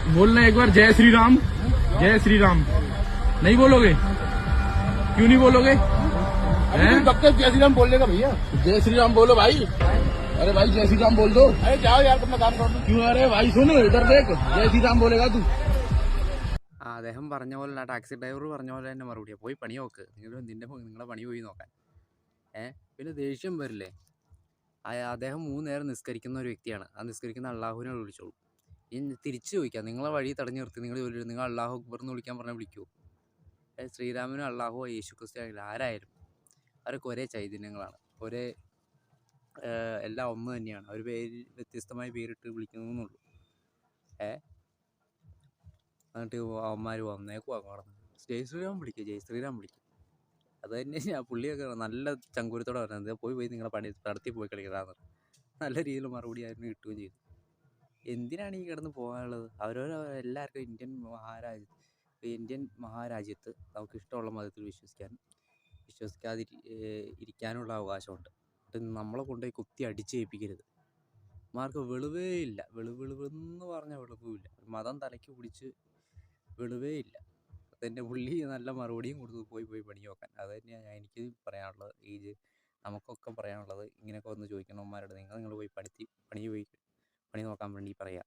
बोलना एक बार जय श्री राम। जय श्री राम नहीं बोलोगे? क्यों नहीं बोलोगे? जय श्री राम बोलने का भैया। जय श्री राम बोलो भाई। अरे भाई जय श्री राम बोल दो। अरे जाओ यार, अपना काम करो। क्यों? अरे भाई सुन, इधर देख, जय श्री राम बोलेगा तू। അദ്ദേഹം പറഞ്ഞ പോലെ ടാക്സി ഡ്രൈവർ പറഞ്ഞ പോലെ തന്നെ മറുപടിയാണ്, പോയി പണി നോക്ക്, നിങ്ങളെ പണി പോയി നോക്കാൻ. പിന്നെ ദേഷ്യം വരില്ലേ? അദ്ദേഹം 3 നേരം നിസ്കരിക്കുന്ന ഒരു വ്യക്തിയാണ്. ആ നിസ്കരിക്കുന്ന അള്ളാഹുവിനെ വിളിച്ചോളൂ. തിരിച്ചു ചോദിക്കാം, നിങ്ങളെ വഴി തടഞ്ഞു നിർത്തി നിങ്ങൾ അള്ളാഹു അക്ബർ എന്ന് വിളിക്കാൻ പറഞ്ഞാൽ വിളിക്കുമോ? ശ്രീരാമനും അള്ളാഹു യേശു ക്രിസ്തു ആരായാലും അവരൊക്കെ ഒരേ ചൈതന്യങ്ങളാണ്, ഒരേ എല്ലാം ഒന്ന് തന്നെയാണ്. അവർ വ്യത്യസ്തമായ പേരിട്ട് വിളിക്കുന്നുള്ളൂ. എന്നിട്ട് അവന്മാർ വന്നേക്കും അങ്ങോട്ട് ജയ് ശ്രീരാം വിളിക്കുക, ജയ് ശ്രീരാം വിളിക്കുക. അത് തന്നെ പുള്ളിയൊക്കെ നല്ല ചങ്കൂരത്തോടെ പറഞ്ഞത്, പോയി നിങ്ങളെ പണി നടത്തി പോയി കളിക്കടാന്ന്. നല്ല രീതിയിൽ മറുപടി ആയിരുന്നു കിട്ടുകയും ചെയ്തു. എന്തിനാണ് ഈ കിടന്ന് പോകാനുള്ളത്? എല്ലാവർക്കും ഇന്ത്യൻ മഹാരാജ്യത്ത് നമുക്ക് ഇഷ്ടമുള്ള മതത്തിൽ ഇരിക്കാനുള്ള അവകാശമുണ്ട്. നമ്മളെ കൊണ്ടുപോയി കുത്തി അടിച്ചേൽപ്പിക്കരുത്. മാർക്ക് വെളിവേ ഇല്ല, വെളിവെന്ന് പറഞ്ഞാൽ വെളിവുമില്ല. മതം തലയ്ക്ക് പിടിച്ച് വെളിവേ ഇല്ല. അതെന്നെ പുള്ളി നല്ല മറുപടിയും കൊടുത്തു, പോയി പണി നോക്കാൻ. അത് തന്നെയാണ് എനിക്ക് പറയാനുള്ളത്. നമുക്കൊക്കെ പറയാനുള്ളത്, ഇങ്ങനെയൊക്കെ വന്ന് ചോദിക്കണവന്മാരോട് നിങ്ങൾ പോയി പണി നോക്കാൻ വേണ്ടി പറയുക.